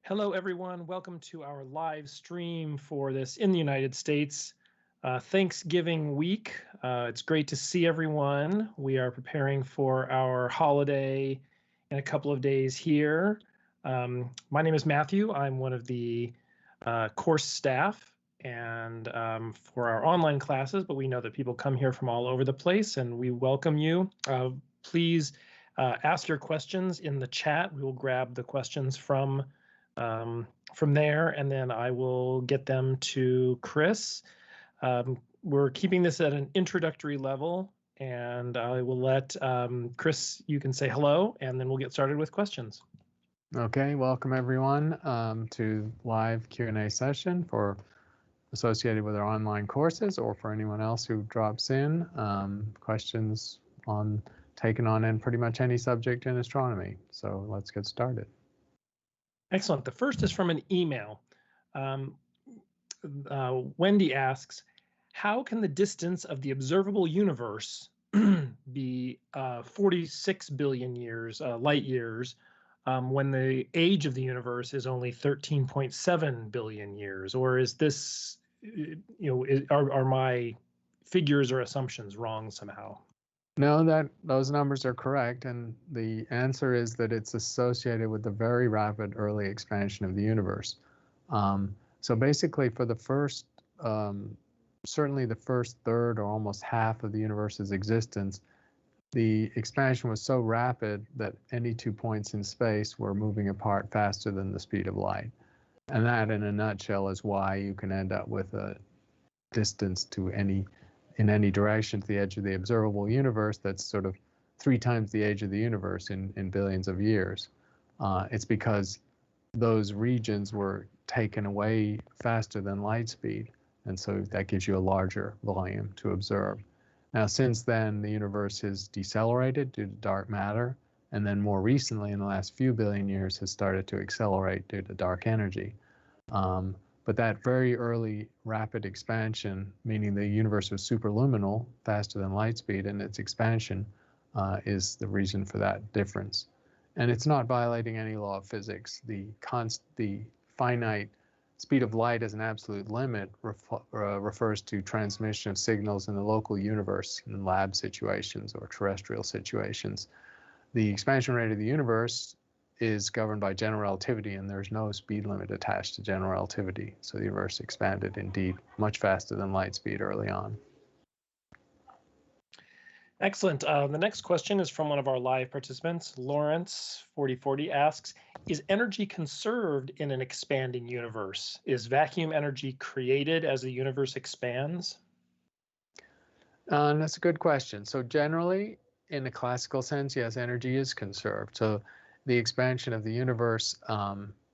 Hello, everyone. Welcome to our live stream for this in the United States Thanksgiving week. It's great to see everyone. We are preparing for our holiday in a couple of days here. My name is Matthew. I'm one of the course staff and for our online classes, but we know that people come here from all over the place and we welcome you. Please ask your questions in the chat. We will grab the questions from there, and then I will get them to Chris. We're keeping this at an introductory level, and I will let Chris, you can say hello, and then we'll get started with questions. Okay, welcome everyone to live Q&A session for associated with our online courses, or for anyone else who drops in. Questions taken on in pretty much any subject in astronomy. So let's get started. Excellent. The first is from an email. Wendy asks, how can the distance of the observable universe be 46 billion years, light years, when the age of the universe is only 13.7 billion years? Or is this, are my figures or assumptions wrong somehow? No, those numbers are correct, and the answer is that it's associated with the very rapid early expansion of the universe. So basically, for the first, certainly the first third or almost half of the universe's existence, the expansion was so rapid that any 2 points in space were moving apart faster than the speed of light. And that, in a nutshell, is why you can end up with a distance in any direction to the edge of the observable universe that's sort of 3 times the age of the universe in billions of years. It's because those regions were taken away faster than light speed, and so that gives you a larger volume to observe. Now, since then, the universe has decelerated due to dark matter, and then more recently, in the last few billion years, has started to accelerate due to dark energy. But that very early rapid expansion, meaning the universe was superluminal, faster than light speed, and its expansion is the reason for that difference. And it's not violating any law of physics. The finite speed of light as an absolute limit refers to transmission of signals in the local universe in lab situations or terrestrial situations. The expansion rate of the universe is governed by general relativity, and there's no speed limit attached to general relativity. So the universe expanded indeed much faster than light speed early on. Excellent. The next question is from one of our live participants. Lawrence 4040 asks, is energy conserved in an expanding universe? Is vacuum energy created as the universe expands? That's a good question. So generally, in a classical sense, yes, energy is conserved. So the expansion of the universe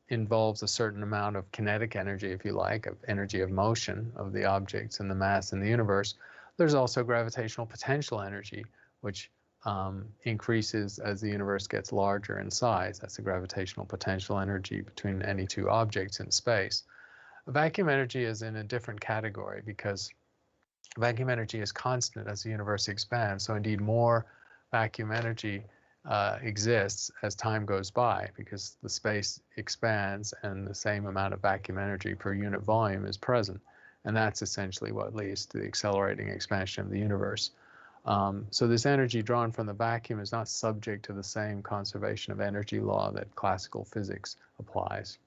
involves a certain amount of kinetic energy, if you like, of energy of motion of the objects and the mass in the universe. There's also gravitational potential energy, which increases as the universe gets larger in size. That's the gravitational potential energy between any 2 objects in space. Vacuum energy is in a different category because vacuum energy is constant as the universe expands. So indeed, more vacuum energy exists as time goes by because the space expands and the same amount of vacuum energy per unit volume is present. And that's essentially what leads to the accelerating expansion of the universe. So this energy drawn from the vacuum is not subject to the same conservation of energy law that classical physics applies.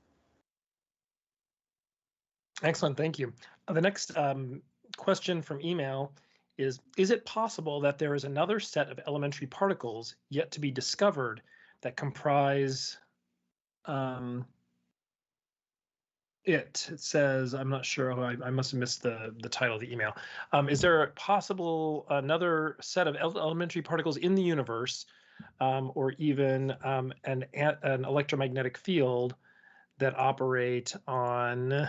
Excellent, thank you. The next question from email is it possible that there is another set of elementary particles yet to be discovered that comprise it says, I'm not sure, I must have missed the title of the email. Is there possible another set of elementary particles in the universe, or even an electromagnetic field that operate on,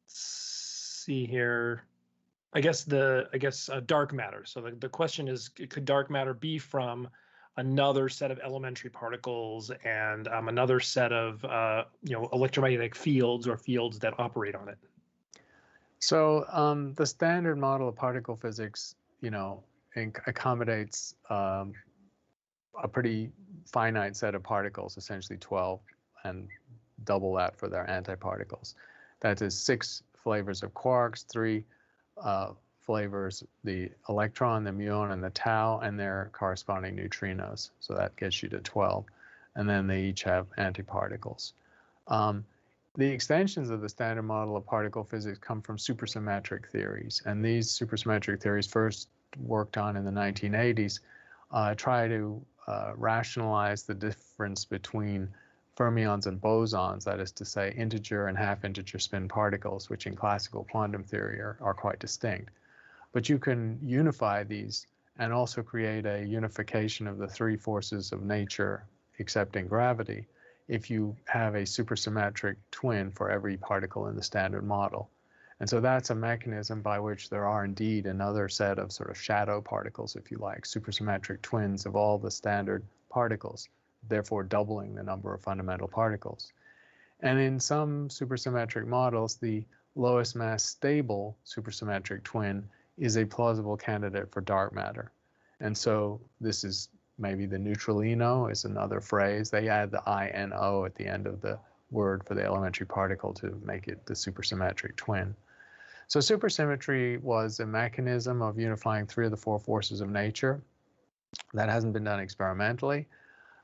see here, I guess dark matter. So the question is, could dark matter be from another set of elementary particles and another set of electromagnetic fields or fields that operate on it? So the standard model of particle physics, accommodates a pretty finite set of particles, essentially 12 and double that for their antiparticles. That is 6 flavors of quarks, 3 flavors, the electron, the muon, and the tau, and their corresponding neutrinos. So that gets you to 12. And then they each have antiparticles. The extensions of the standard model of particle physics come from supersymmetric theories. And these supersymmetric theories, first worked on in the 1980s, try to rationalize the difference between fermions and bosons, that is to say, integer and half-integer spin particles, which in classical quantum theory are quite distinct. But you can unify these and also create a unification of the 3 forces of nature, excepting gravity, if you have a supersymmetric twin for every particle in the standard model. And so that's a mechanism by which there are indeed another set of sort of shadow particles, if you like, supersymmetric twins of all the standard particles, therefore doubling the number of fundamental particles. And in some supersymmetric models, the lowest mass stable supersymmetric twin is a plausible candidate for dark matter. And so this is maybe the neutralino is another phrase. They add the INO at the end of the word for the elementary particle to make it the supersymmetric twin. So supersymmetry was a mechanism of unifying 3 of the 4 forces of nature. That hasn't been done experimentally.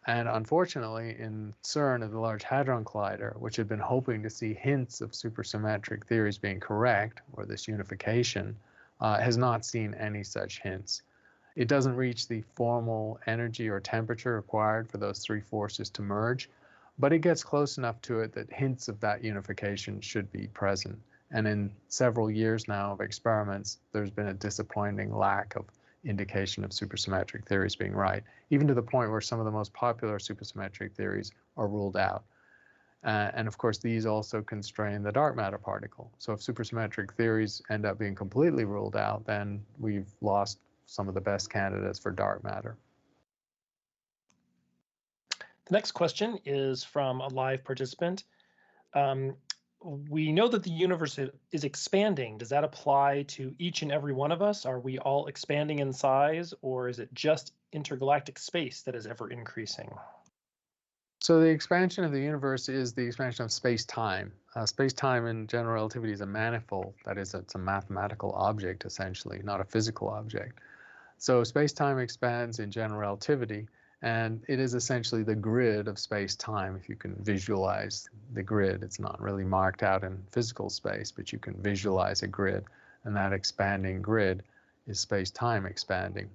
And unfortunately, in CERN at the Large Hadron Collider, which had been hoping to see hints of supersymmetric theories being correct, or this unification, has not seen any such hints. It doesn't reach the formal energy or temperature required for those 3 forces to merge, but it gets close enough to it that hints of that unification should be present. And in several years now of experiments, there's been a disappointing lack of indication of supersymmetric theories being right, even to the point where some of the most popular supersymmetric theories are ruled out. And of course, these also constrain the dark matter particle. So if supersymmetric theories end up being completely ruled out, then we've lost some of the best candidates for dark matter. The next question is from a live participant. We know that the universe is expanding. Does that apply to each and every one of us? Are we all expanding in size, or is it just intergalactic space that is ever increasing? So the expansion of the universe is the expansion of space-time. Space-time in general relativity is a manifold. That is, it's a mathematical object, essentially, not a physical object. So space-time expands in general relativity, and it is essentially the grid of space-time. If you can visualize the grid, it's not really marked out in physical space, but you can visualize a grid, and that expanding grid is space-time expanding.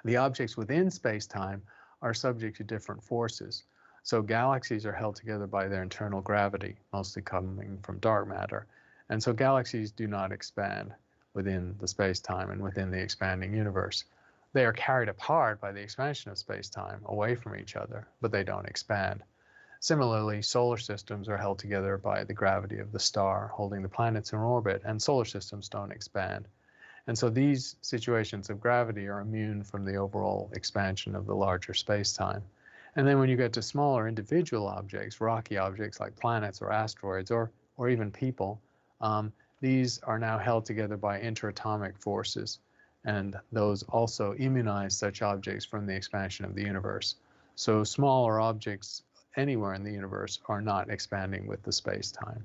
The objects within space-time are subject to different forces. So galaxies are held together by their internal gravity, mostly coming from dark matter. And so galaxies do not expand within the space-time and within the expanding universe. They are carried apart by the expansion of space-time away from each other, but they don't expand. Similarly, solar systems are held together by the gravity of the star holding the planets in orbit, and solar systems don't expand. And so these situations of gravity are immune from the overall expansion of the larger space-time. And then when you get to smaller individual objects, rocky objects like planets or asteroids or even people, these are now held together by interatomic forces, and those also immunize such objects from the expansion of the universe. So smaller objects anywhere in the universe are not expanding with the space-time.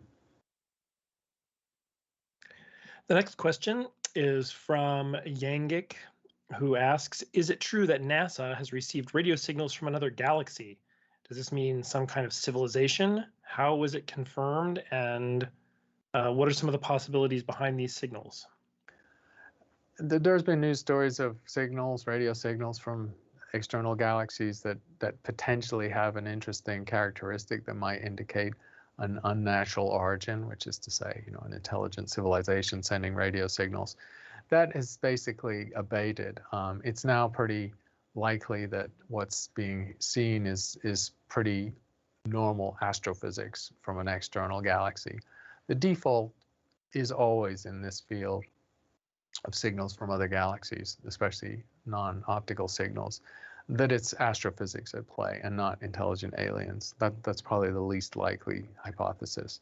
The next question is from Yangik, who asks, is it true that NASA has received radio signals from another galaxy? Does this mean some kind of civilization? How was it confirmed? And what are some of the possibilities behind these signals? There's been news stories of signals, radio signals from external galaxies that potentially have an interesting characteristic that might indicate an unnatural origin, which is to say, an intelligent civilization sending radio signals. That is basically abated. It's now pretty likely that what's being seen is pretty normal astrophysics from an external galaxy. The default is always in this field of signals from other galaxies, especially non-optical signals, that it's astrophysics at play and not intelligent aliens. That's probably the least likely hypothesis.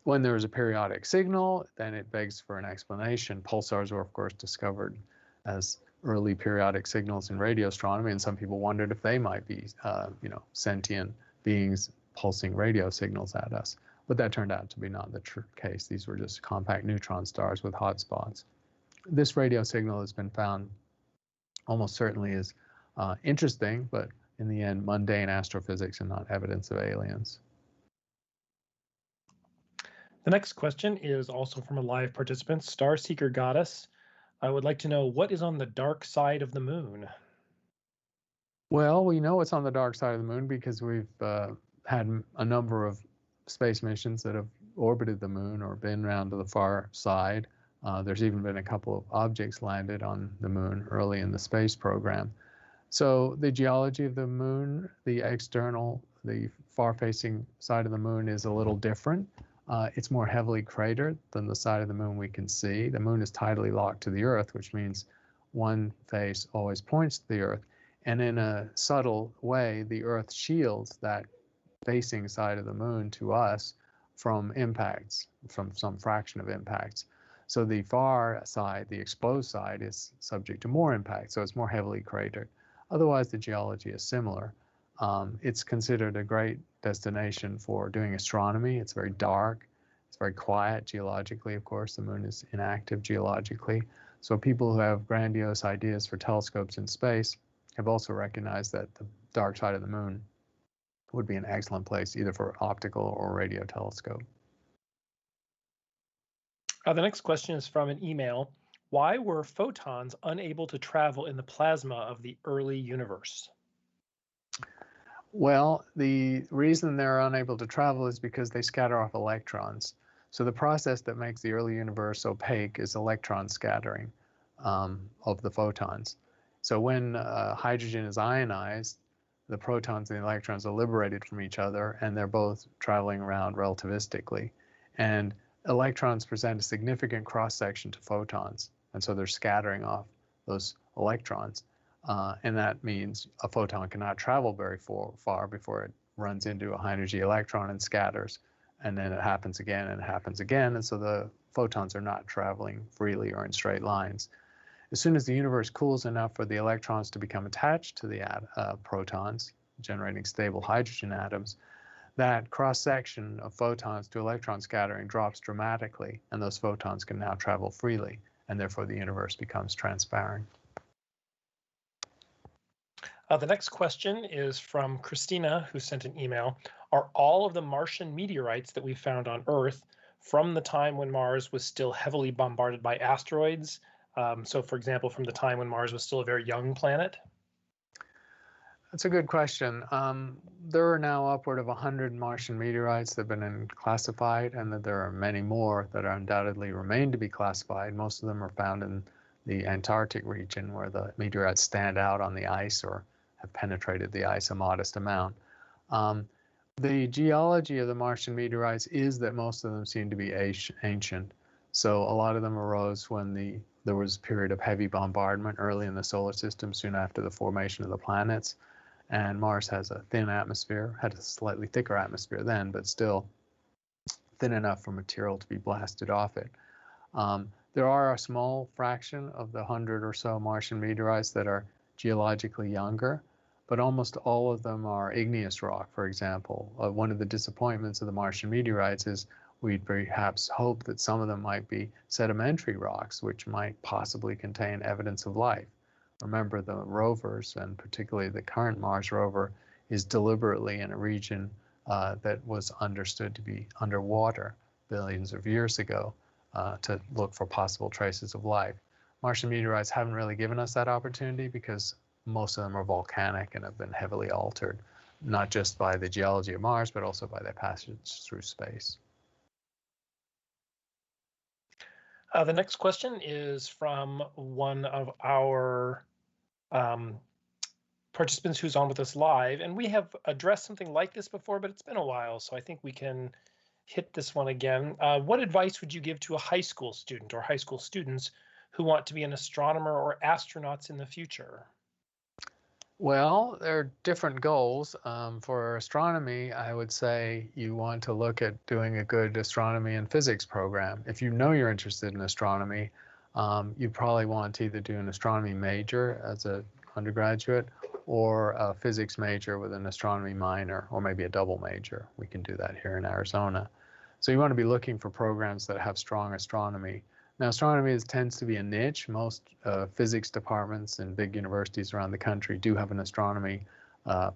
When there is a periodic signal, then it begs for an explanation. Pulsars were, of course, discovered as early periodic signals in radio astronomy, and some people wondered if they might be, sentient beings pulsing radio signals at us. But that turned out to be not the case. These were just compact neutron stars with hot spots. This radio signal has been found almost certainly is interesting, but in the end, mundane astrophysics and not evidence of aliens. The next question is also from a live participant, Star Seeker Goddess. I would like to know what is on the dark side of the moon? Well, we know it's on the dark side of the moon because we've had a number of space missions that have orbited the moon or been around to the far side. There's even been a couple of objects landed on the moon early in the space program. So the geology of the moon, the far-facing side of the moon is a little different. It's more heavily cratered than the side of the moon we can see. The moon is tidally locked to the Earth, which means one face always points to the Earth. And in a subtle way, the Earth shields that facing side of the moon to us from impacts, from some fraction of impacts. So the far side, the exposed side, is subject to more impact, so it's more heavily cratered. Otherwise, the geology is similar. It's considered a great destination for doing astronomy. It's very dark. It's very quiet geologically, of course. The moon is inactive geologically. So people who have grandiose ideas for telescopes in space have also recognized that the dark side of the moon would be an excellent place either for optical or radio telescope. The next question is from an email. Why were photons unable to travel in the plasma of the early universe? Well, the reason they're unable to travel is because they scatter off electrons. So the process that makes the early universe opaque is electron scattering of the photons. So when hydrogen is ionized, the protons and the electrons are liberated from each other, and they're both traveling around relativistically. And electrons present a significant cross-section to photons, and so they're scattering off those electrons. And that means a photon cannot travel very far before it runs into a high-energy electron and scatters. And then it happens again and it happens again. And so the photons are not traveling freely or in straight lines. As soon as the universe cools enough for the electrons to become attached to the protons, generating stable hydrogen atoms, that cross-section of photons to electron scattering drops dramatically, and those photons can now travel freely, and therefore the universe becomes transparent. The next question is from Christina, who sent an email. Are all of the Martian meteorites that we found on Earth from the time when Mars was still heavily bombarded by asteroids? So, for example, from the time when Mars was still a very young planet? That's a good question. There are now upward of 100 Martian meteorites that have been classified, and that there are many more that are undoubtedly remain to be classified. Most of them are found in the Antarctic region, where the meteorites stand out on the ice or have penetrated the ice a modest amount. The geology of the Martian meteorites is that most of them seem to be ancient. So a lot of them arose when there was a period of heavy bombardment early in the solar system, soon after the formation of the planets. And Mars has a thin atmosphere, had a slightly thicker atmosphere then, but still thin enough for material to be blasted off it. There are a small fraction of the 100 or so Martian meteorites that are geologically younger, but almost all of them are igneous rock, for example. One of the disappointments of the Martian meteorites is we'd perhaps hope that some of them might be sedimentary rocks, which might possibly contain evidence of life. Remember, the rovers, and particularly the current Mars rover, is deliberately in a region that was understood to be underwater billions of years ago to look for possible traces of life. Martian meteorites haven't really given us that opportunity because most of them are volcanic and have been heavily altered, not just by the geology of Mars, but also by their passage through space. The next question is from one of our participants who's on with us live, and we have addressed something like this before, but it's been a while, so I think we can hit this one again. What advice would you give to a high school student or high school students who want to be an astronomer or astronauts in the future? Well, there are different goals. For astronomy, I would say you want to look at doing a good astronomy and physics program. If you know you're interested in astronomy, you probably want to either do an astronomy major as an undergraduate or a physics major with an astronomy minor, or maybe a double major. We can do that here in Arizona. So you want to be looking for programs that have strong astronomy. Now, astronomy tends to be a niche. Most physics departments in big universities around the country do have an astronomy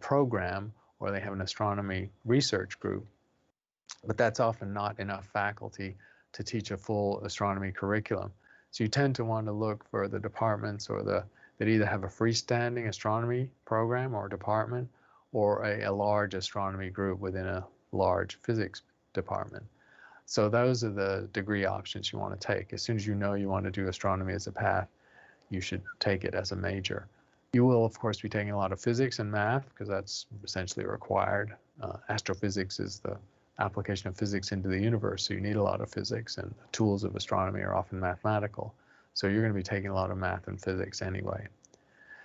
program, or they have an astronomy research group, but that's often not enough faculty to teach a full astronomy curriculum. So you tend to want to look for the departments that either have a freestanding astronomy program or department, or a large astronomy group within a large physics department. So those are the degree options you want to take. As soon as you know you want to do astronomy as a path, you should take it as a major. You will, of course, be taking a lot of physics and math, because that's essentially required. Astrophysics is the application of physics into the universe, so you need a lot of physics, and the tools of astronomy are often mathematical. So you're going to be taking a lot of math and physics anyway.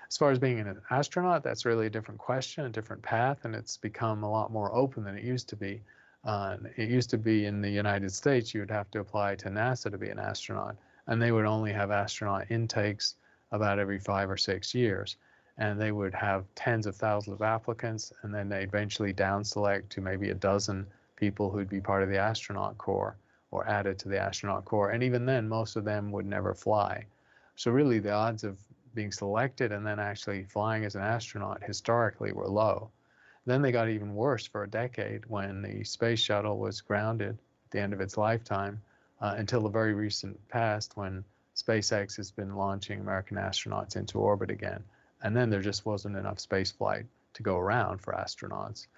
As far as being an astronaut, that's really a different question, a different path, and it's become a lot more open than it used to be. It used to be in the United States, you would have to apply to NASA to be an astronaut, and they would only have astronaut intakes about every 5 or 6 years. And they would have tens of thousands of applicants, and then they eventually down select to maybe a dozen people who'd be part of the astronaut corps or added to the astronaut corps. And even then, most of them would never fly. So really the odds of being selected and then actually flying as an astronaut historically were low. Then they got even worse for a decade when the space shuttle was grounded at the end of its lifetime, until the very recent past, when SpaceX has been launching American astronauts into orbit again. And then there just wasn't enough space flight to go around for astronauts.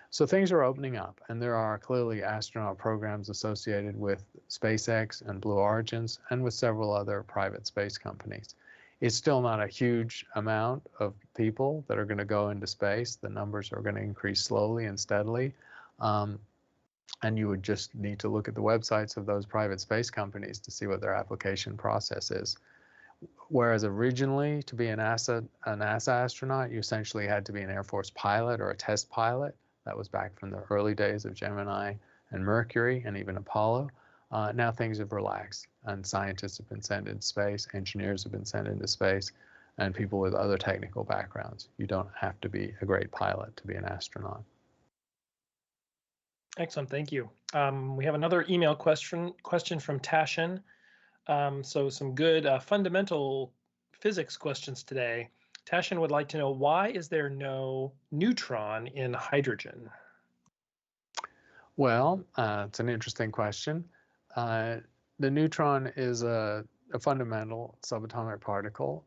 So things are opening up, and there are clearly astronaut programs associated with SpaceX and Blue Origins and with several other private space companies. It's still not a huge amount of people that are going to go into space. The numbers are going to increase slowly and steadily. And you would just need to look at the websites of those private space companies to see what their application process is. Whereas originally, to be a NASA astronaut, you essentially had to be an Air Force pilot or a test pilot. That was back from the early days of Gemini and Mercury and even Apollo. Now things have relaxed, and scientists have been sent into space, engineers have been sent into space, and people with other technical backgrounds. You don't have to be a great pilot to be an astronaut. Excellent, thank you. We have another email question from Tashin. So some good fundamental physics questions today. Tashin would like to know, why is there no neutron in hydrogen? Well, it's an interesting question. The neutron is a fundamental subatomic particle.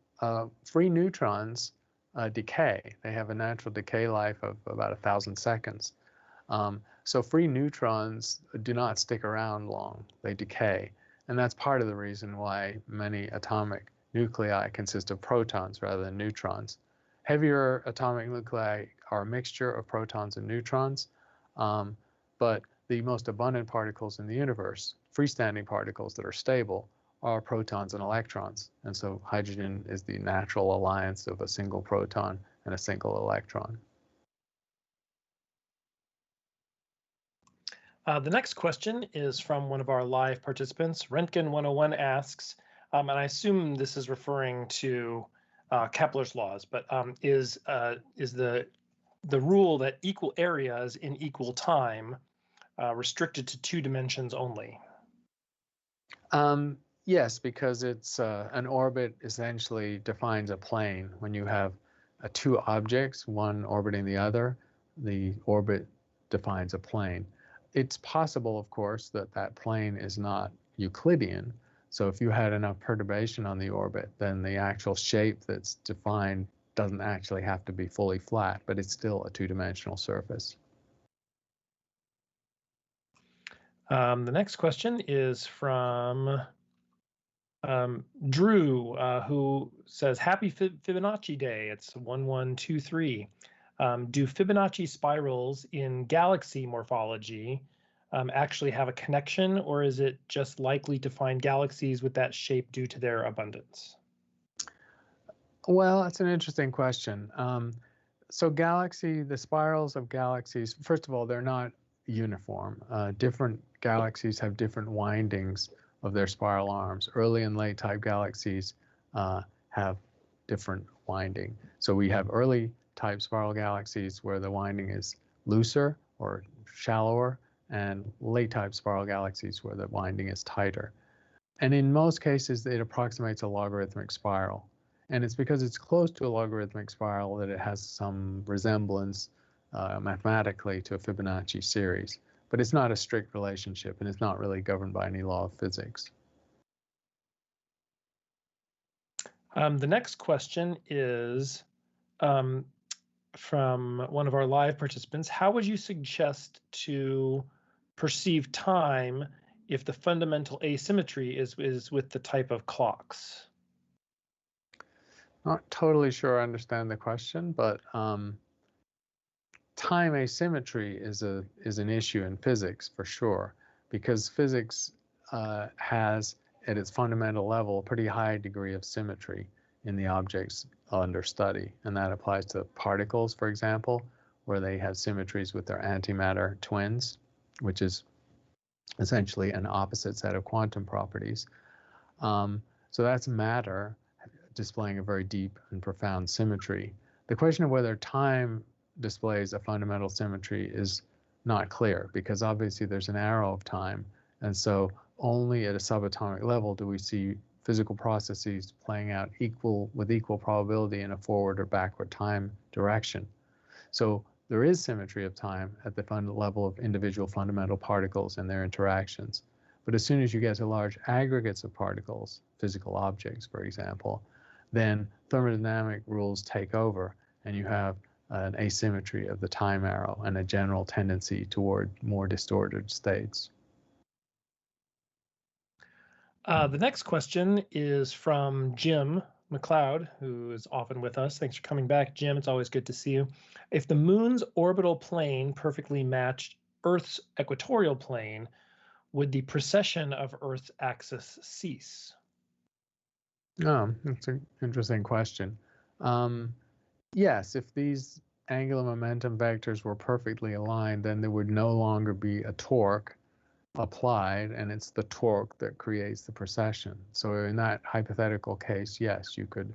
Free neutrons decay. They have a natural decay life of about 1,000 seconds. So free neutrons do not stick around long. They decay. And that's part of the reason why many atomic nuclei consist of protons rather than neutrons. Heavier atomic nuclei are a mixture of protons and neutrons, but the most abundant particles in the universe, freestanding particles that are stable, are protons and electrons. And so hydrogen is the natural alliance of a single proton and a single electron. The next question is from one of our live participants. Rentgen101 asks, and I assume this is referring to Kepler's laws, but is the rule that equal areas in equal time restricted to 2 dimensions only? Yes, because it's an orbit essentially defines a plane. When you have 2 objects, one orbiting the other, the orbit defines a plane. It's possible, of course, that that plane is not Euclidean. So if you had enough perturbation on the orbit, then the actual shape that's defined doesn't actually have to be fully flat, but it's still a 2-dimensional surface. The next question is from Drew, who says, happy Fibonacci Day. It's 1123. Do Fibonacci spirals in galaxy morphology actually have a connection, or is it just likely to find galaxies with that shape due to their abundance? Well, that's an interesting question. So the spirals of galaxies, first of all, they're not uniform. Different galaxies have different windings of their spiral arms. Early and late type galaxies have different winding. So we have early type spiral galaxies where the winding is looser or shallower, and late type spiral galaxies where the winding is tighter. And in most cases, it approximates a logarithmic spiral. And it's because it's close to a logarithmic spiral that it has some resemblance mathematically to a Fibonacci series. But it's not a strict relationship, and it's not really governed by any law of physics. The next question is from one of our live participants. How would you suggest to perceive time if the fundamental asymmetry is with the type of clocks? Not totally sure I understand the question, but time asymmetry is an issue in physics for sure, because physics has at its fundamental level a pretty high degree of symmetry in the objects under study, and that applies to particles, for example, where they have symmetries with their antimatter twins, which is essentially an opposite set of quantum properties. So that's matter displaying a very deep and profound symmetry. The question of whether time displays a fundamental symmetry is not clear, because obviously there's an arrow of time, and so only at a subatomic level do we see physical processes playing out with equal probability in a forward or backward time direction. So there is symmetry of time at the level of individual fundamental particles and their interactions. But as soon as you get to large aggregates of particles, physical objects, for example, then thermodynamic rules take over, and you have an asymmetry of the time arrow and a general tendency toward more distorted states. The next question is from Jim McLeod, who is often with us. Thanks for coming back, Jim. It's always good to see you. If the moon's orbital plane perfectly matched Earth's equatorial plane, would the precession of Earth's axis cease? Oh, that's an interesting question. Yes, if these angular momentum vectors were perfectly aligned, then there would no longer be a torque applied, and it's the torque that creates the precession. So in that hypothetical case, yes, you could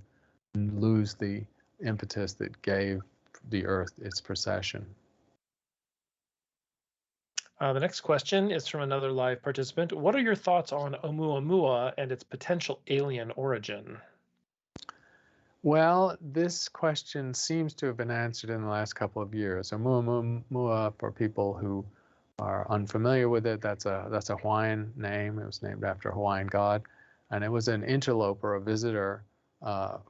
lose the impetus that gave the Earth its precession. The next question is from another live participant. What are your thoughts on Oumuamua and its potential alien origin? Well, this question seems to have been answered in the last couple of years. Oumuamua, for people who are unfamiliar with it, that's a Hawaiian name. It was named after a Hawaiian god, and it was an interloper, a visitor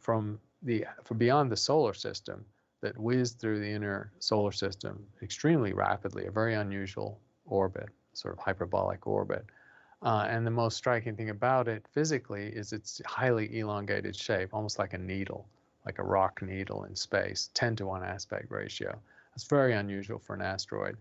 from beyond the solar system that whizzed through the inner solar system extremely rapidly, a very unusual orbit, sort of hyperbolic orbit. And the most striking thing about it physically is its highly elongated shape, almost like a needle, like a rock needle in space, 10-to-1 aspect ratio. It's very unusual for an asteroid.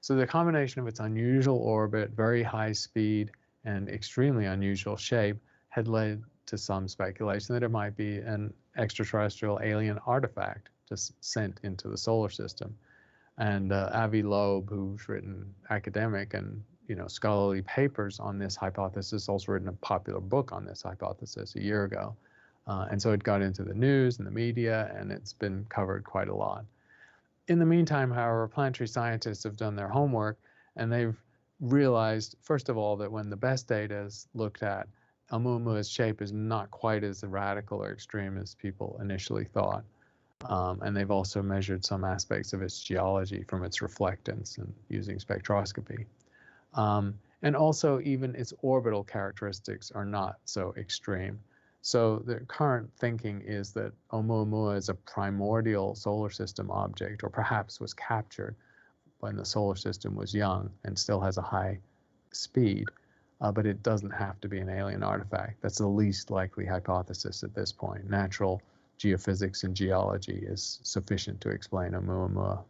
So the combination of its unusual orbit, very high speed, and extremely unusual shape had led to some speculation that it might be an extraterrestrial alien artifact just sent into the solar system. And Avi Loeb, who's written academic and scholarly papers on this hypothesis, also written a popular book on this hypothesis a year ago. And so it got into the news and the media, and it's been covered quite a lot. In the meantime, however, planetary scientists have done their homework, and they've realized, first of all, that when the best data is looked at, Oumuamua's shape is not quite as radical or extreme as people initially thought. And they've also measured some aspects of its geology from its reflectance and using spectroscopy. And also even its orbital characteristics are not so extreme. So the current thinking is that Oumuamua is a primordial solar system object, or perhaps was captured when the solar system was young and still has a high speed, but it doesn't have to be an alien artifact. That's the least likely hypothesis at this point. Natural geophysics and geology is sufficient to explain Oumuamua.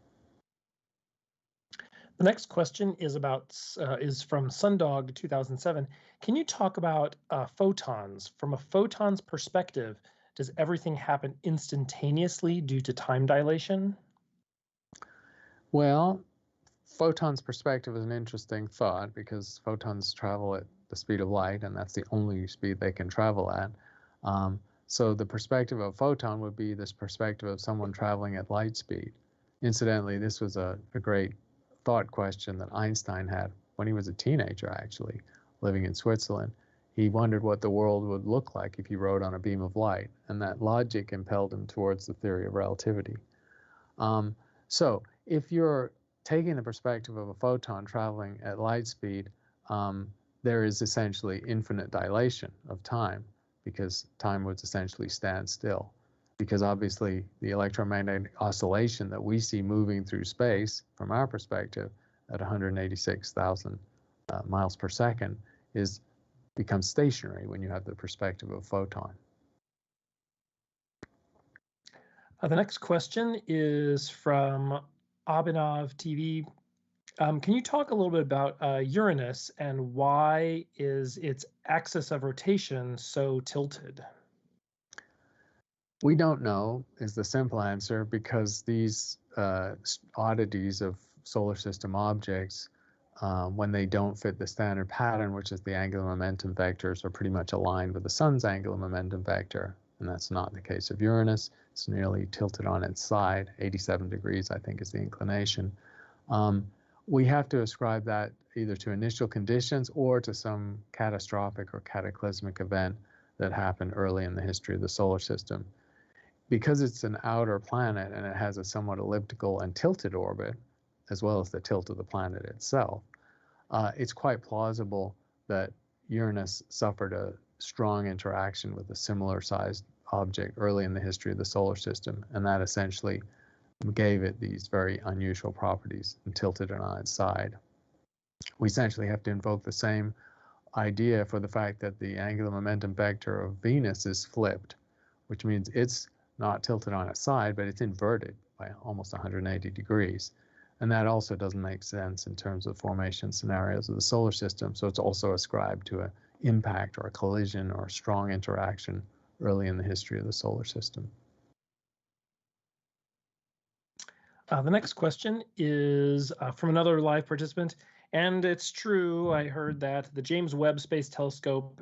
The next question is from Sundog 2007. Can you talk about photons? From a photon's perspective, does everything happen instantaneously due to time dilation? Well, photons' perspective is an interesting thought, because photons travel at the speed of light, and that's the only speed they can travel at. So the perspective of a photon would be this perspective of someone traveling at light speed. Incidentally, this was a great thought question that Einstein had when he was a teenager, actually, living in Switzerland. He wondered what the world would look like if he rode on a beam of light, and that logic impelled him towards the theory of relativity. So if you're taking the perspective of a photon traveling at light speed, there is essentially infinite dilation of time, because time would essentially stand still. Because obviously the electromagnetic oscillation that we see moving through space from our perspective at 186,000 miles per second becomes stationary when you have the perspective of a photon. The next question is from Abhinav TV. Can you talk a little bit about Uranus and why is its axis of rotation so tilted? We don't know is the simple answer, because these oddities of solar system objects, when they don't fit the standard pattern, which is the angular momentum vectors, are pretty much aligned with the sun's angular momentum vector. And that's not the case of Uranus. It's nearly tilted on its side. 87 degrees, I think, is the inclination. We have to ascribe that either to initial conditions or to some catastrophic or cataclysmic event that happened early in the history of the solar system. Because it's an outer planet and it has a somewhat elliptical and tilted orbit, as well as the tilt of the planet itself, it's quite plausible that Uranus suffered a strong interaction with a similar sized object early in the history of the solar system, and that essentially gave it these very unusual properties and tilted it on its side. We essentially have to invoke the same idea for the fact that the angular momentum vector of Venus is flipped, which means it's not tilted on its side, but it's inverted by almost 180 degrees. And that also doesn't make sense in terms of formation scenarios of the solar system. So it's also ascribed to an impact or a collision or a strong interaction early in the history of the solar system. The next question is from another live participant. And it's true, I heard that the James Webb Space Telescope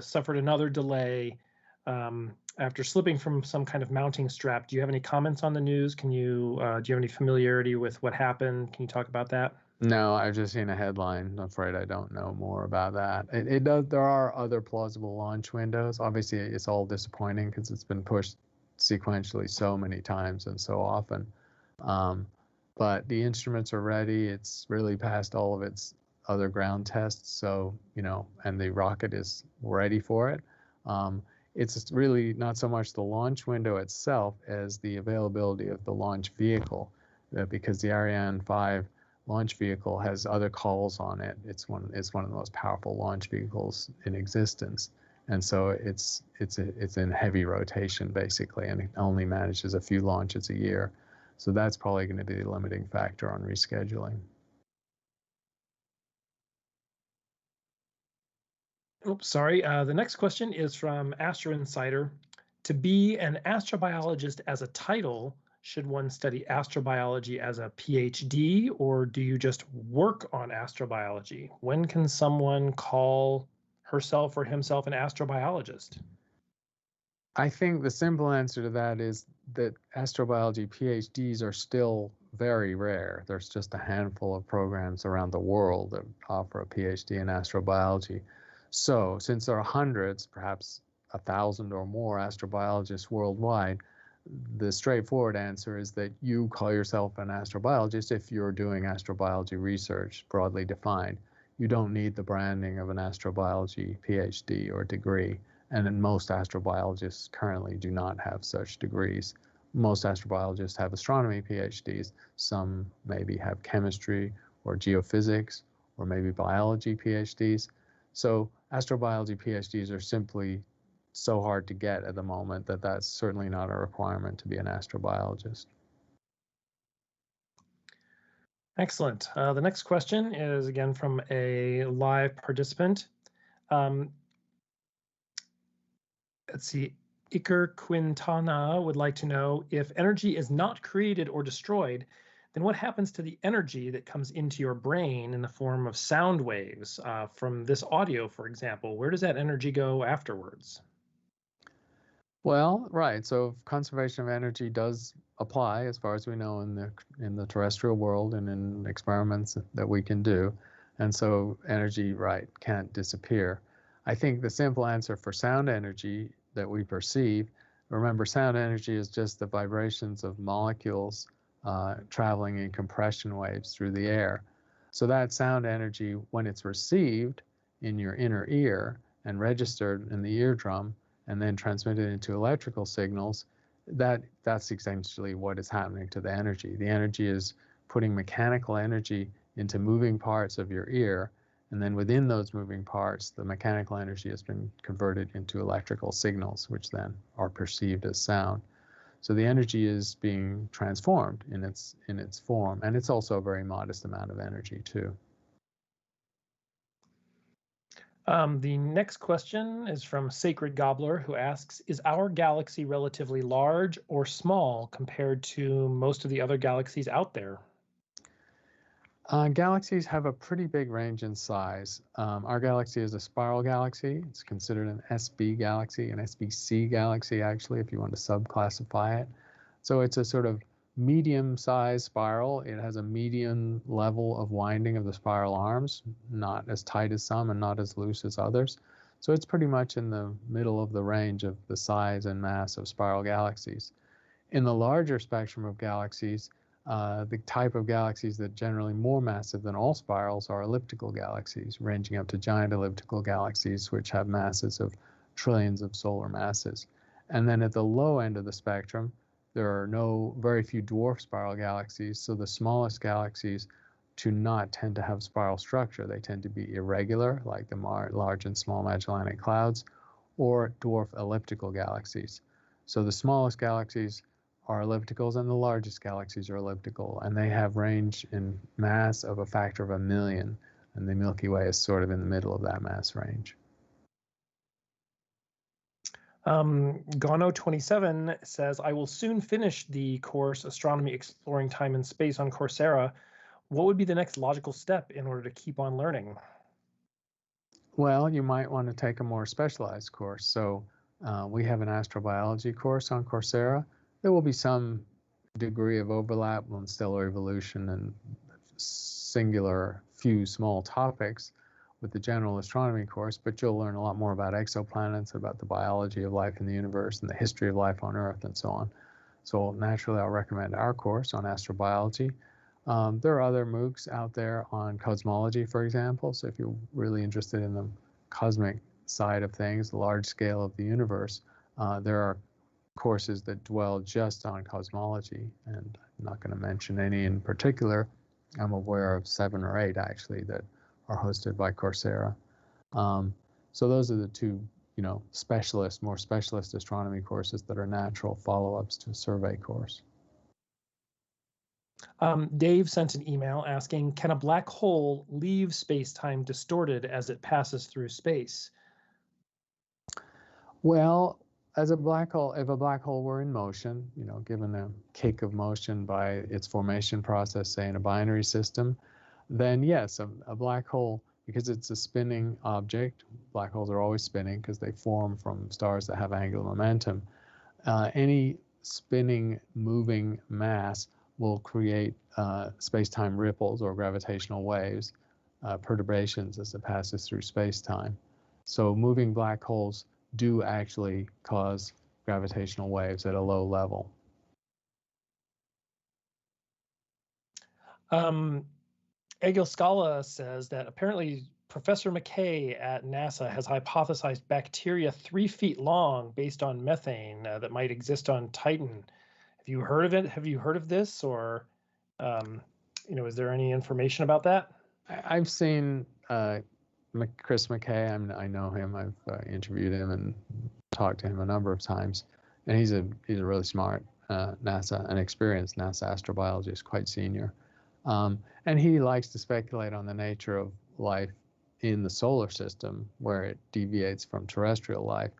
suffered another delay after slipping from some kind of mounting strap. Do you have any comments on the news? Do you have any familiarity with what happened? Can you talk about that? No, I've just seen a headline. I'm afraid I don't know more about that. It does. There are other plausible launch windows. Obviously, it's all disappointing because it's been pushed sequentially so many times and so often. But the instruments are ready. It's really passed all of its other ground tests. So, and the rocket is ready for it. It's really not so much the launch window itself as the availability of the launch vehicle, because the Ariane 5 launch vehicle has other calls on it. It's one of the most powerful launch vehicles in existence, and so it's in heavy rotation basically, and it only manages a few launches a year. So that's probably going to be the limiting factor on rescheduling. Oops, sorry. The next question is from Astro Insider. To be an astrobiologist as a title, should one study astrobiology as a PhD, or do you just work on astrobiology? When can someone call herself or himself an astrobiologist? I think the simple answer to that is that astrobiology PhDs are still very rare. There's just a handful of programs around the world that offer a PhD in astrobiology. So since there are hundreds, perhaps 1,000 or more astrobiologists worldwide, the straightforward answer is that you call yourself an astrobiologist if you're doing astrobiology research, broadly defined. You don't need the branding of an astrobiology PhD or degree. And most astrobiologists currently do not have such degrees. Most astrobiologists have astronomy PhDs. Some maybe have chemistry or geophysics or maybe biology PhDs. So astrobiology PhDs are simply so hard to get at the moment that that's certainly not a requirement to be an astrobiologist. Excellent. The next question is again from a live participant. Let's see, Iker Quintana would like to know, if energy is not created or destroyed, then what happens to the energy that comes into your brain in the form of sound waves from this audio, for example? Where does that energy go afterwards? Well, right. So conservation of energy does apply, as far as we know, in the terrestrial world and in experiments that we can do. And so energy, right, can't disappear. I think the simple answer for sound energy that we perceive, remember, sound energy is just the vibrations of molecules traveling in compression waves through the air. So that sound energy, when it's received in your inner ear and registered in the eardrum, and then transmitted into electrical signals, that's essentially what is happening to the energy. The energy is putting mechanical energy into moving parts of your ear, and then within those moving parts, the mechanical energy has been converted into electrical signals, which then are perceived as sound. So the energy is being transformed in its form, and it's also a very modest amount of energy too. The next question is from Sacred Gobbler, who asks, is our galaxy relatively large or small compared to most of the other galaxies out there? Galaxies have a pretty big range in size. Our galaxy is a spiral galaxy. It's considered an SB galaxy, an SBC galaxy, actually, if you want to subclassify it. So it's a sort of medium-sized spiral. It has a medium level of winding of the spiral arms, not as tight as some and not as loose as others. So it's pretty much in the middle of the range of the size and mass of spiral galaxies. In the larger spectrum of galaxies, the type of galaxies that are generally more massive than all spirals are elliptical galaxies, ranging up to giant elliptical galaxies, which have masses of trillions of solar masses. And then at the low end of the spectrum, there are very few dwarf spiral galaxies, so the smallest galaxies do not tend to have spiral structure. They tend to be irregular, like the Large and Small Magellanic Clouds, or dwarf elliptical galaxies. So the smallest galaxies are ellipticals and the largest galaxies are elliptical, and they have range in mass of a factor of 1,000,000, and the Milky Way is sort of in the middle of that mass range. Gano27 says, I will soon finish the course Astronomy Exploring Time and Space on Coursera. What would be the next logical step in order to keep on learning? Well, you might want to take a more specialized course. So we have an astrobiology course on Coursera. There will be some degree of overlap on stellar evolution and singular few small topics with the general astronomy course, but you'll learn a lot more about exoplanets, about the biology of life in the universe and the history of life on Earth and so on. So naturally, I'll recommend our course on astrobiology. There are other MOOCs out there on cosmology, for example. So if you're really interested in the cosmic side of things, the large scale of the universe, there are courses that dwell just on cosmology. And I'm not going to mention any in particular. I'm aware of 7 or 8 actually that are hosted by Coursera. So those are the two, more specialist astronomy courses that are natural follow-ups to a survey course. Dave sent an email asking, can a black hole leave space-time distorted as it passes through space? Well, as a black hole, if a black hole were in motion, given a kick of motion by its formation process, say in a binary system, then yes, a black hole, because it's a spinning object, black holes are always spinning because they form from stars that have angular momentum. Any spinning, moving mass will create space-time ripples or gravitational waves, perturbations as it passes through space-time. So moving black holes do actually cause gravitational waves at a low level. Egil Scala says that apparently Professor McKay at NASA has hypothesized bacteria 3 feet long based on methane that might exist on Titan. Have you heard of it? Have you heard of this, or is there any information about that? I've seen Chris Impey. I know him. I've interviewed him and talked to him a number of times, and he's a really smart an experienced NASA astrobiologist, quite senior, and he likes to speculate on the nature of life in the solar system where it deviates from terrestrial life,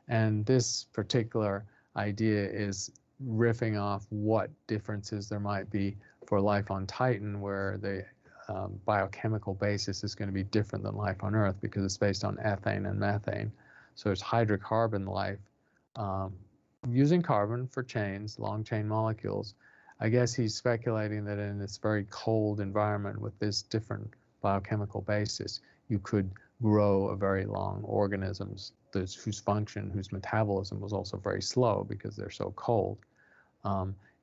and this particular idea is riffing off what differences there might be for life on Titan, where the biochemical basis is going to be different than life on Earth because it's based on ethane and methane. So it's hydrocarbon life using carbon for chains, long chain molecules, I guess he's speculating that in this very cold environment with this different biochemical basis, you could grow a very long organisms whose function, whose metabolism was also very slow because they're so cold.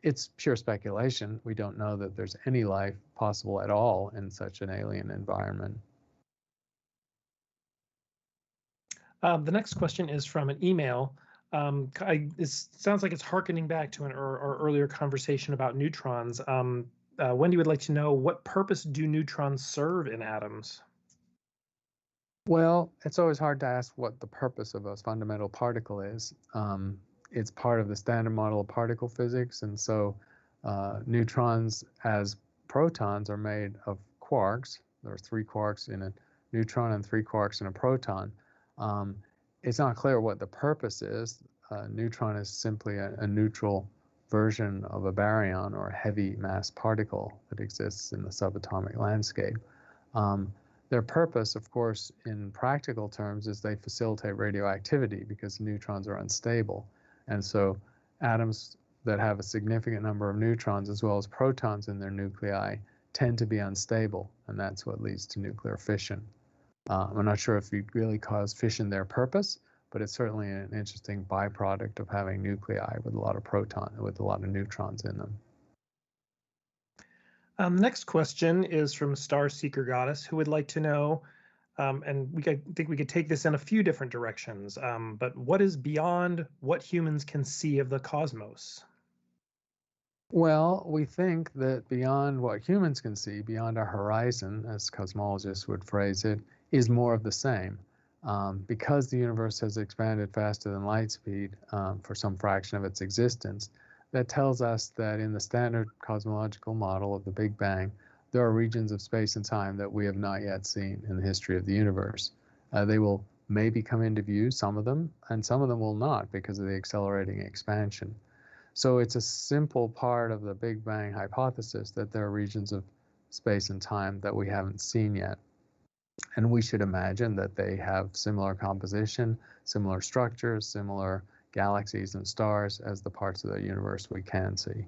It's pure speculation. We don't know that there's any life possible at all in such an alien environment. The next question is from an email. This sounds like it's harkening back to our earlier conversation about neutrons. Wendy would like to know, what purpose do neutrons serve in atoms? Well, it's always hard to ask what the purpose of a fundamental particle is. It's part of the standard model of particle physics, and so neutrons as protons are made of quarks. There are 3 quarks in a neutron and 3 quarks in a proton. It's not clear what the purpose is. A neutron is simply a neutral version of a baryon, or a heavy mass particle that exists in the subatomic landscape. Their purpose, of course, in practical terms, is they facilitate radioactivity because neutrons are unstable. And so atoms that have a significant number of neutrons as well as protons in their nuclei tend to be unstable, and that's what leads to nuclear fission. I'm not sure if you really cause fission their purpose, but it's certainly an interesting byproduct of having nuclei with a lot of neutrons in them. The next question is from Star Seeker Goddess, who would like to know, and I think we could take this in a few different directions, but what is beyond what humans can see of the cosmos? Well, we think that beyond what humans can see, beyond our horizon, as cosmologists would phrase it, is more of the same. Because the universe has expanded faster than light speed for some fraction of its existence, that tells us that in the standard cosmological model of the Big Bang, there are regions of space and time that we have not yet seen in the history of the universe. They will maybe come into view, some of them, and some of them will not because of the accelerating expansion. So it's a simple part of the Big Bang hypothesis that there are regions of space and time that we haven't seen yet. And we should imagine that they have similar composition, similar structures, similar galaxies and stars as the parts of the universe we can see.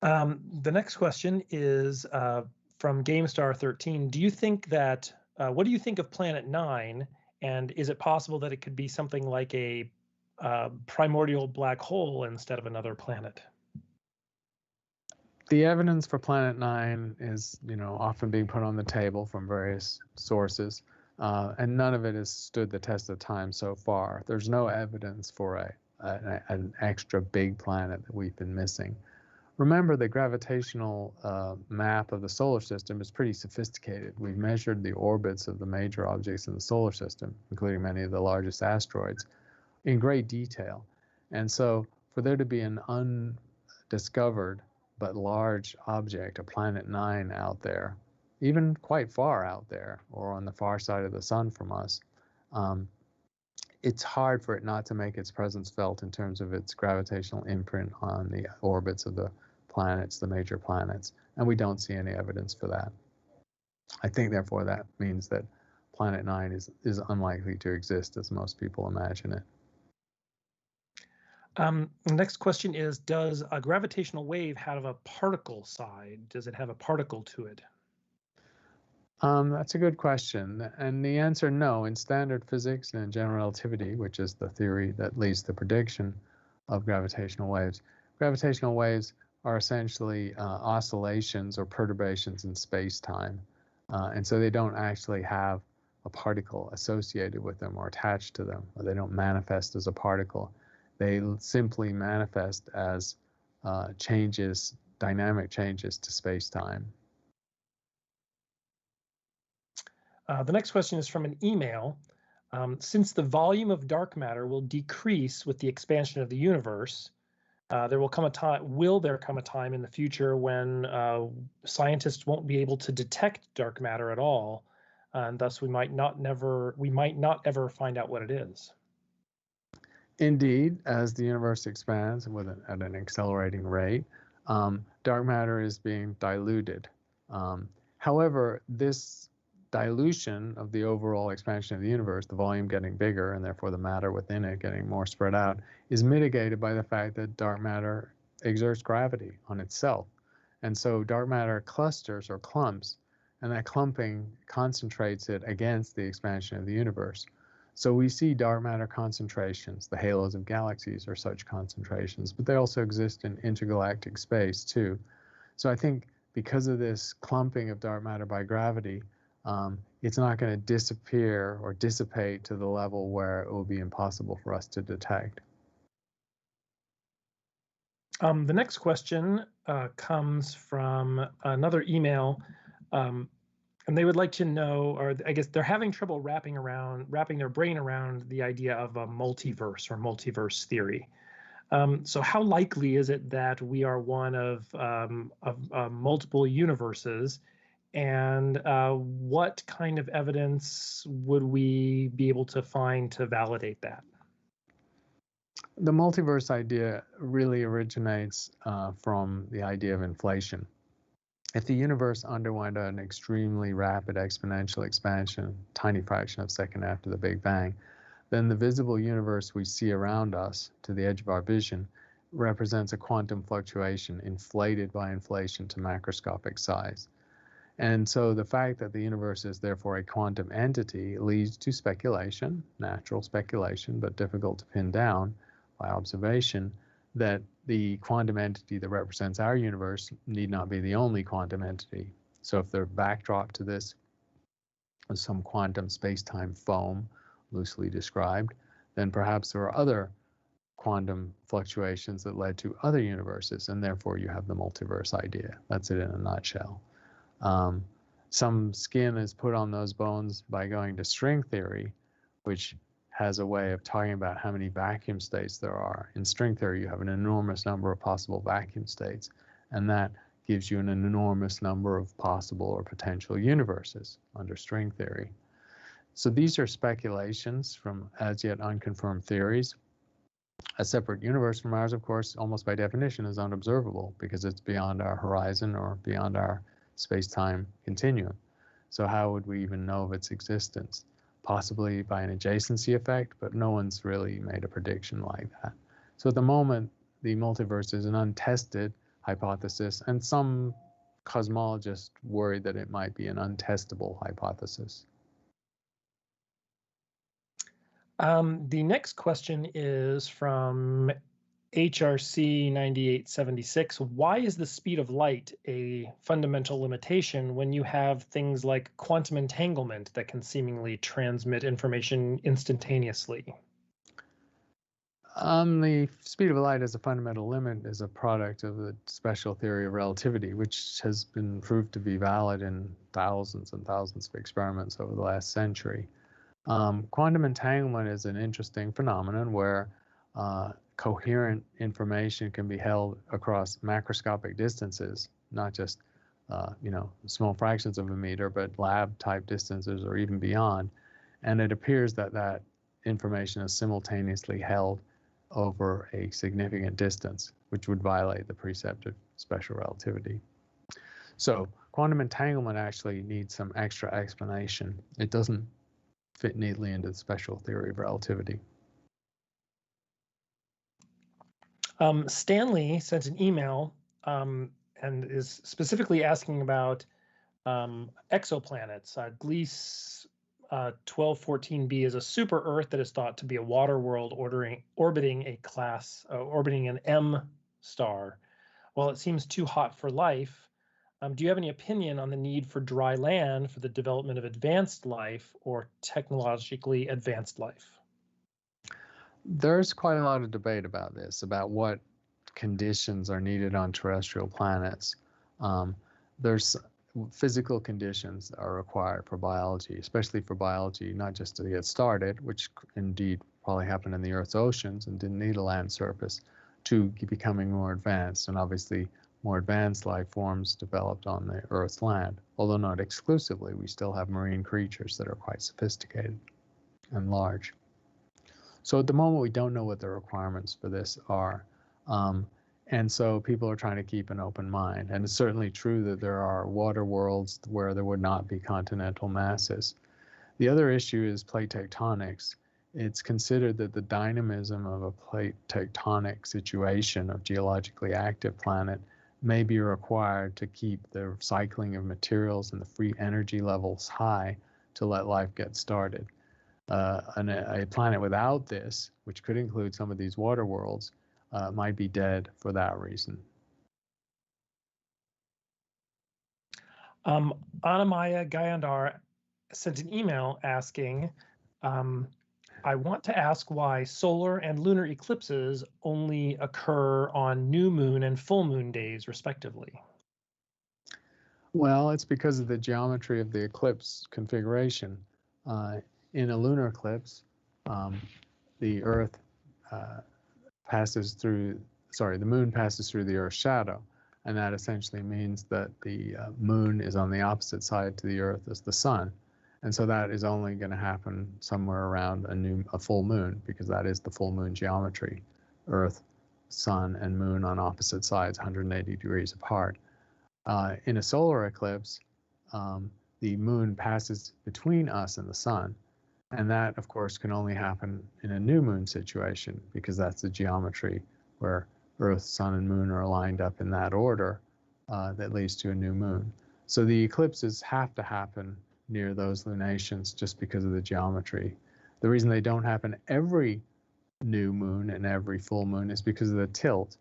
The next question is from GameStar13. Do you think that, what do you think of Planet 9? And is it possible that it could be something like a primordial black hole instead of another planet? The evidence for Planet 9 is, often being put on the table from various sources, and none of it has stood the test of time so far. There's no evidence for an extra big planet that we've been missing. Remember, the gravitational map of the solar system is pretty sophisticated. We've measured the orbits of the major objects in the solar system, including many of the largest asteroids, in great detail. And so for there to be an undiscovered but large object, a Planet 9 out there, even quite far out there, or on the far side of the sun from us, it's hard for it not to make its presence felt in terms of its gravitational imprint on the orbits of the planets, the major planets, and we don't see any evidence for that. I think, therefore, that means that Planet 9 is unlikely to exist as most people imagine it. The next question is, does a gravitational wave have a particle side? Does it have a particle to it? That's a good question. And the answer, no. In standard physics and in general relativity, which is the theory that leads to prediction of gravitational waves are essentially oscillations or perturbations in space-time. And so they don't actually have a particle associated with them or attached to them, or they don't manifest as a particle. They simply manifest as dynamic changes to space-time. The next question is from an email. Since the volume of dark matter will decrease with the expansion of the universe, there will come a time in the future when scientists won't be able to detect dark matter at all, and thus we might not ever find out what it is? Indeed, as the universe expands at an accelerating rate, dark matter is being diluted. However, this dilution of the overall expansion of the universe, the volume getting bigger and therefore the matter within it getting more spread out, is mitigated by the fact that dark matter exerts gravity on itself. And so dark matter clusters or clumps, and that clumping concentrates it against the expansion of the universe. So we see dark matter concentrations. The halos of galaxies are such concentrations, but they also exist in intergalactic space too. So I think because of this clumping of dark matter by gravity, it's not going to disappear or dissipate to the level where it will be impossible for us to detect. The next question comes from another email, and they would like to know, or I guess they're having trouble wrapping their brain around the idea of a multiverse or multiverse theory. So how likely is it that we are one of multiple universes, and what kind of evidence would we be able to find to validate that? The multiverse idea really originates from the idea of inflation. If the universe underwent an extremely rapid exponential expansion, tiny fraction of a second after the Big Bang, then the visible universe we see around us to the edge of our vision represents a quantum fluctuation inflated by inflation to macroscopic size. And so the fact that the universe is therefore a quantum entity leads to speculation, natural speculation, but difficult to pin down by observation, that the quantum entity that represents our universe need not be the only quantum entity. So if the backdrop to this is some quantum space-time foam, loosely described, then perhaps there are other quantum fluctuations that led to other universes, and therefore you have the multiverse idea. That's it in a nutshell. Some skin is put on those bones by going to string theory, which has a way of talking about how many vacuum states there are. In string theory, you have an enormous number of possible vacuum states, and that gives you an enormous number of possible or potential universes under string theory. So these are speculations from as yet unconfirmed theories. A separate universe from ours, of course, almost by definition is unobservable because it's beyond our horizon or beyond our space-time continuum. So how would we even know of its existence? Possibly by an adjacency effect, but no one's really made a prediction like that. So at the moment, the multiverse is an untested hypothesis, and some cosmologists worry that it might be an untestable hypothesis. The next question is from HRC 9876. Why is the speed of light a fundamental limitation when you have things like quantum entanglement that can seemingly transmit information instantaneously? The speed of light as a fundamental limit is a product of the special theory of relativity, which has been proved to be valid in thousands and thousands of experiments over the last century. Quantum entanglement is an interesting phenomenon where coherent information can be held across macroscopic distances, not just small fractions of a meter, but lab type distances or even beyond. And it appears that that information is simultaneously held over a significant distance, which would violate the precept of special relativity. So quantum entanglement actually needs some extra explanation. It doesn't fit neatly into the special theory of relativity. Stanley sent an email and is specifically asking about exoplanets. Gliese 1214b is a super Earth that is thought to be a water world orbiting an M star. While it seems too hot for life, do you have any opinion on the need for dry land for the development of advanced life or technologically advanced life? There's quite a lot of debate about this, about what conditions are needed on terrestrial planets. There's physical conditions that are required for biology, especially for biology, not just to get started, which indeed probably happened in the Earth's oceans and didn't need a land surface, to becoming more advanced. And obviously, more advanced life forms developed on the Earth's land. Although not exclusively, we still have marine creatures that are quite sophisticated and large. So at the moment, we don't know what the requirements for this are. And so people are trying to keep an open mind. And it's certainly true that there are water worlds where there would not be continental masses. The other issue is plate tectonics. It's considered that the dynamism of a plate tectonic situation of geologically active planet may be required to keep the cycling of materials and the free energy levels high to let life get started. A planet without this, which could include some of these water worlds, might be dead for that reason. Anamaya Gayandar sent an email asking, I want to ask why solar and lunar eclipses only occur on new moon and full moon days, respectively. Well, it's because of the geometry of the eclipse configuration. In a lunar eclipse, the Earth the moon passes through the Earth's shadow, and that essentially means that the moon is on the opposite side to the Earth as the sun. And so that is only going to happen somewhere around a full moon, because that is the full moon geometry. Earth, sun, and moon on opposite sides, 180 degrees apart. In a solar eclipse, the moon passes between us and the sun. And that, of course, can only happen in a new moon situation, because that's the geometry where Earth, sun, and moon are lined up in that order that leads to a new moon. So the eclipses have to happen near those lunations just because of the geometry. The reason they don't happen every new moon and every full moon is because of the tilt.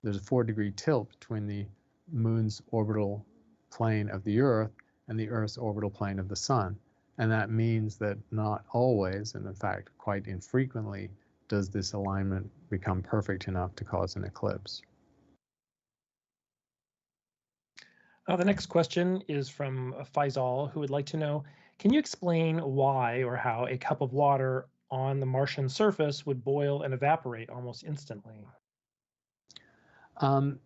There's a 4-degree tilt between the moon's orbital plane of the Earth and the Earth's orbital plane of the sun. And that means that not always, and in fact quite infrequently, does this alignment become perfect enough to cause an eclipse. The next question is from Faisal, who would like to know, can you explain why or how a cup of water on the Martian surface would boil and evaporate almost instantly?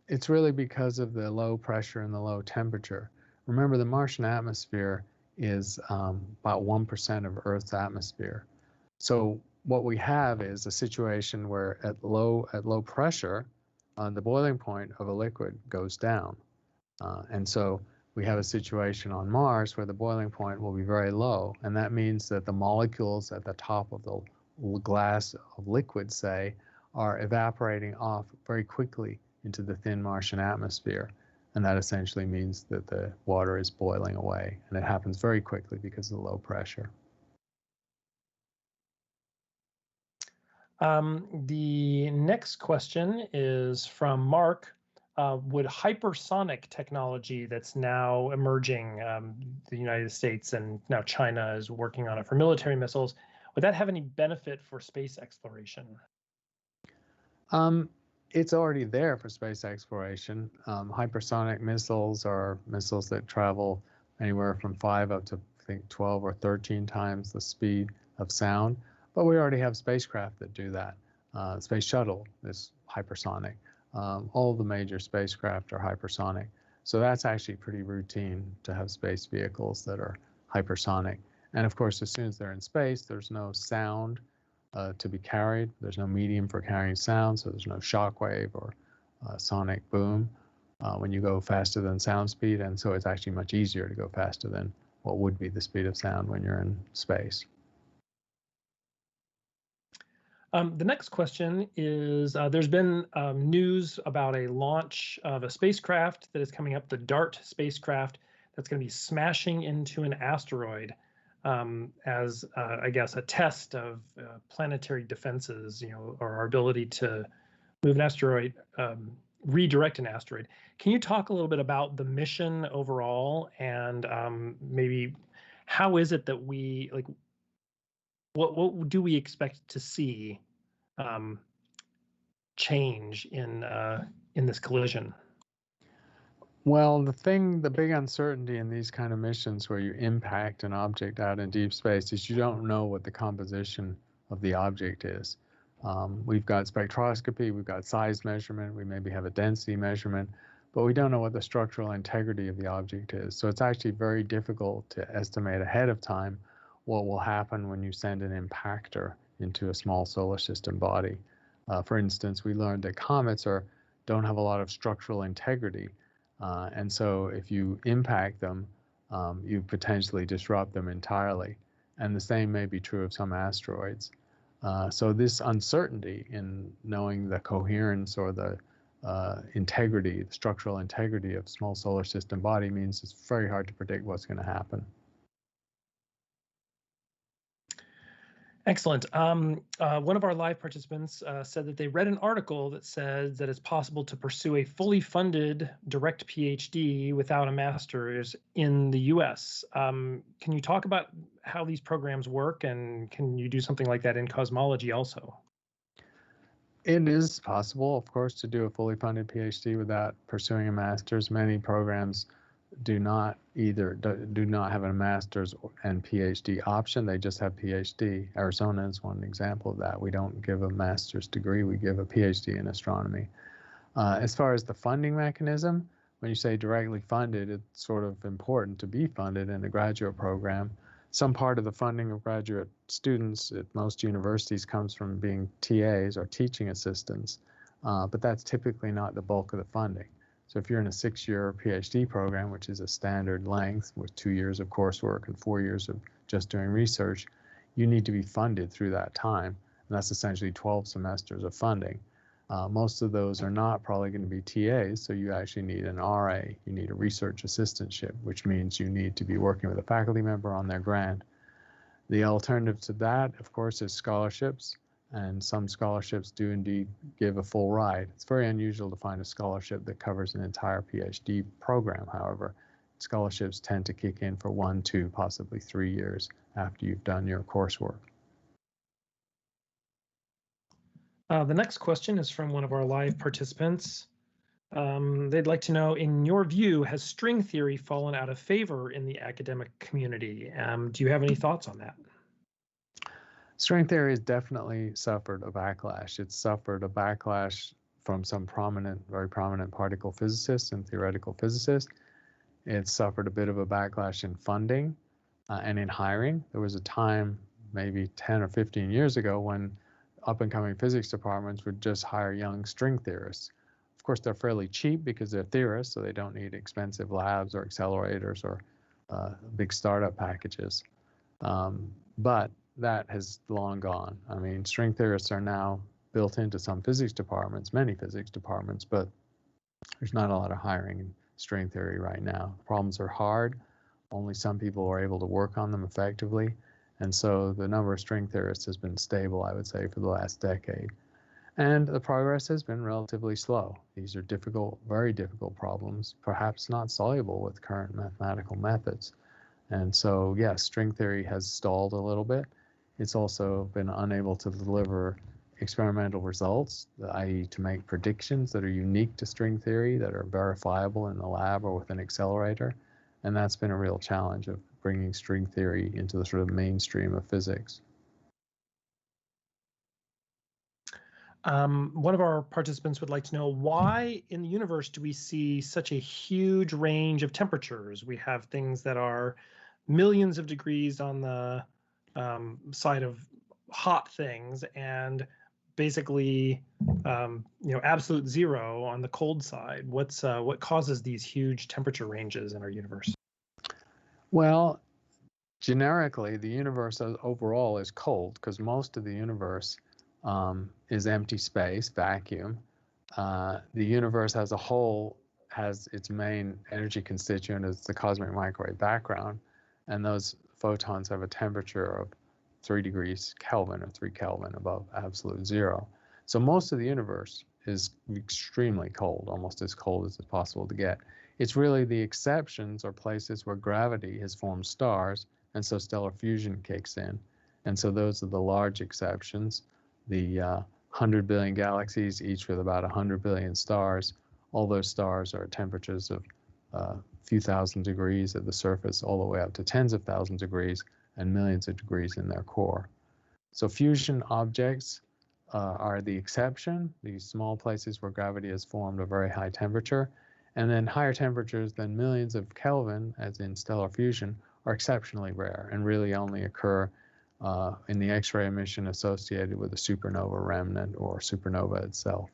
It's really because of the low pressure and the low temperature. Remember, the Martian atmosphere is about 1% of Earth's atmosphere. So what we have is a situation where at low pressure, the boiling point of a liquid goes down. And so we have a situation on Mars where the boiling point will be very low. And that means that the molecules at the top of the glass of liquid, say, are evaporating off very quickly into the thin Martian atmosphere. And that essentially means that the water is boiling away. And it happens very quickly because of the low pressure. The next question is from Mark. Would hypersonic technology that's now emerging, the United States and now China is working on it for military missiles, would that have any benefit for space exploration? It's already there for space exploration. Hypersonic missiles are missiles that travel anywhere from 5 up to, I think, 12 or 13 times the speed of sound. But we already have spacecraft that do that. Space shuttle is hypersonic. All the major spacecraft are hypersonic. So that's actually pretty routine to have space vehicles that are hypersonic. And of course, as soon as they're in space, there's no sound to be carried. There's no medium for carrying sound, so there's no shock wave or sonic boom when you go faster than sound speed. And so it's actually much easier to go faster than what would be the speed of sound when you're in space. The next question is, there's been news about a launch of a spacecraft that is coming up, the DART spacecraft, that's going to be smashing into an asteroid as, I guess, a test of planetary defenses, or our ability to move an asteroid, redirect an asteroid. Can you talk a little bit about the mission overall, and maybe how is it that we, like, what do we expect to see change in this collision? Well, the big uncertainty in these kind of missions where you impact an object out in deep space is you don't know what the composition of the object is. We've got spectroscopy, we've got size measurement, we maybe have a density measurement, but we don't know what the structural integrity of the object is. So it's actually very difficult to estimate ahead of time what will happen when you send an impactor into a small solar system body. For instance, we learned that comets don't have a lot of structural integrity. And so if you impact them, you potentially disrupt them entirely. And the same may be true of some asteroids. So this uncertainty in knowing the coherence or the integrity, the structural integrity of small solar system body means it's very hard to predict what's going to happen. Excellent. One of our live participants said that they read an article that says that it's possible to pursue a fully funded direct PhD without a master's in the US. Can you talk about how these programs work, and can you do something like that in cosmology also? It is possible, of course, to do a fully funded PhD without pursuing a master's. Many programs do not have a master's and PhD option. They just have PhD. Arizona is one example of that. We don't give a master's degree. We give a PhD in astronomy. As far as the funding mechanism, when you say directly funded, it's sort of important to be funded in a graduate program. Some part of the funding of graduate students at most universities comes from being TAs or teaching assistants, but that's typically not the bulk of the funding. So if you're in a 6-year PhD program, which is a standard length with 2 years of coursework and 4 years of just doing research, you need to be funded through that time. And that's essentially 12 semesters of funding. Most of those are not probably going to be TAs, so you actually need an RA. You need a research assistantship, which means you need to be working with a faculty member on their grant. The alternative to that, of course, is scholarships, and some scholarships do indeed give a full ride. It's very unusual to find a scholarship that covers an entire PhD program, however. Scholarships tend to kick in for 1, 2, possibly 3 years after you've done your coursework. The next question is from one of our live participants. They'd like to know, in your view, has string theory fallen out of favor in the academic community? Do you have any thoughts on that? String theory has definitely suffered a backlash. It's suffered a backlash from some very prominent particle physicists and theoretical physicists. It's suffered a bit of a backlash in funding and in hiring. There was a time, maybe 10 or 15 years ago, when up-and-coming physics departments would just hire young string theorists. Of course, they're fairly cheap because they're theorists, so they don't need expensive labs or accelerators or big startup packages. But that has long gone. I mean, string theorists are now built into some physics departments, many physics departments, but there's not a lot of hiring in string theory right now. The problems are hard. Only some people are able to work on them effectively. And so the number of string theorists has been stable, I would say, for the last decade. And the progress has been relatively slow. These are difficult, very difficult problems, perhaps not soluble with current mathematical methods. And so, yes, string theory has stalled a little bit. It's also been unable to deliver experimental results, i.e. to make predictions that are unique to string theory, that are verifiable in the lab or with an accelerator. And that's been a real challenge of bringing string theory into the sort of mainstream of physics. One of our participants would like to know, why in the universe do we see such a huge range of temperatures? We have things that are millions of degrees on the side of hot things, and basically, absolute zero on the cold side. What causes these huge temperature ranges in our universe? Well, generically, the universe overall is cold because most of the universe is empty space, vacuum. The universe as a whole has its main energy constituent as the cosmic microwave background, and those photons have a temperature of 3 degrees Kelvin or 3 Kelvin above absolute zero. So most of the universe is extremely cold, almost as cold as it's possible to get. It's really the exceptions or places where gravity has formed stars, and so stellar fusion kicks in. And so those are the large exceptions. The 100 billion galaxies, each with about 100 billion stars. All those stars are at temperatures of a few thousand degrees at the surface, all the way up to tens of thousands of degrees and millions of degrees in their core. So fusion objects are the exception, these small places where gravity has formed a very high temperature. And then higher temperatures than millions of Kelvin, as in stellar fusion, are exceptionally rare and really only occur in the X-ray emission associated with a supernova remnant or supernova itself.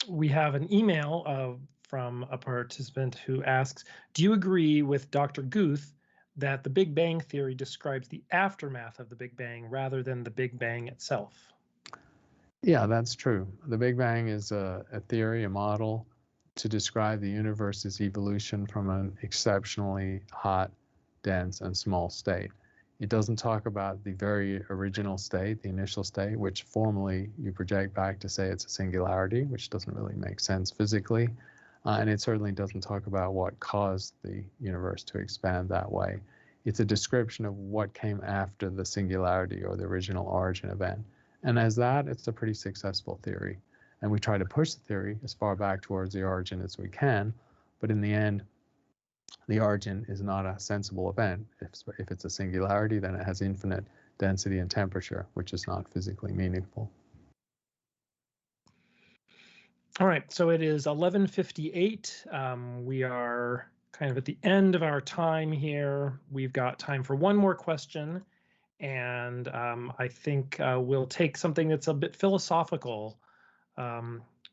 We have an email from a participant who asks, do you agree with Dr. Guth that the Big Bang theory describes the aftermath of the Big Bang rather than the Big Bang itself? Yeah, that's true. The Big Bang is a theory, a model to describe the universe's evolution from an exceptionally hot, dense, and small state. It doesn't talk about the very original state, the initial state, which formally you project back to say it's a singularity, which doesn't really make sense physically. And it certainly doesn't talk about what caused the universe to expand that way. It's a description of what came after the singularity or the original origin event. And as that, it's a pretty successful theory. And we try to push the theory as far back towards the origin as we can. But in the end, the origin is not a sensible event. If it's a singularity, then it has infinite density and temperature, which is not physically meaningful. All right, so it is 11:58. We are kind of at the end of our time here. We've got time for one more question. And I think we'll take something that's a bit philosophical,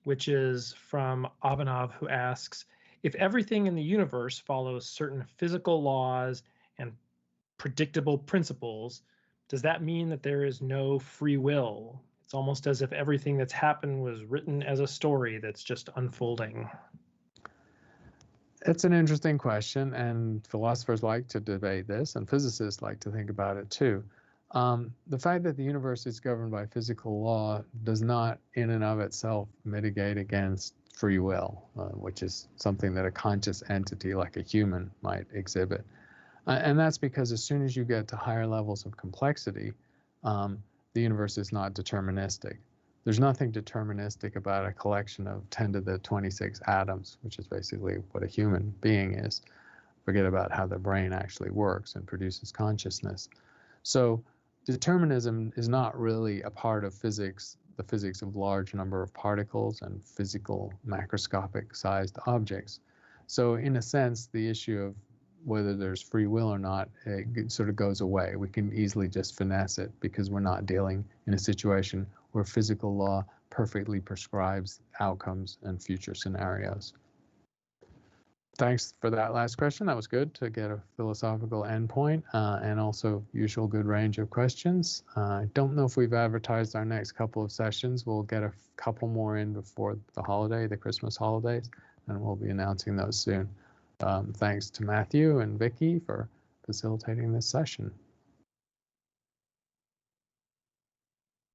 which is from Abhinav, who asks, if everything in the universe follows certain physical laws and predictable principles, does that mean that there is no free will? It's almost as if everything that's happened was written as a story that's just unfolding. It's an interesting question, and philosophers like to debate this, and physicists like to think about it too. The fact that the universe is governed by physical law does not in and of itself mitigate against free will, which is something that a conscious entity like a human might exhibit. And that's because as soon as you get to higher levels of complexity, the universe is not deterministic. There's nothing deterministic about a collection of 10 to the 26 atoms, which is basically what a human being is. Forget about how the brain actually works and produces consciousness. So determinism is not really a part of physics, the physics of large number of particles and physical macroscopic sized objects. So in a sense, the issue of whether there's free will or not, it sort of goes away. We can easily just finesse it because we're not dealing in a situation where physical law perfectly prescribes outcomes and future scenarios. Thanks for that last question. That was good to get a philosophical endpoint and also usual good range of questions. I don't know if we've advertised our next couple of sessions. We'll get a couple more in before the holiday, the Christmas holidays, and we'll be announcing those soon. Thanks to Matthew and Vicky for facilitating this session.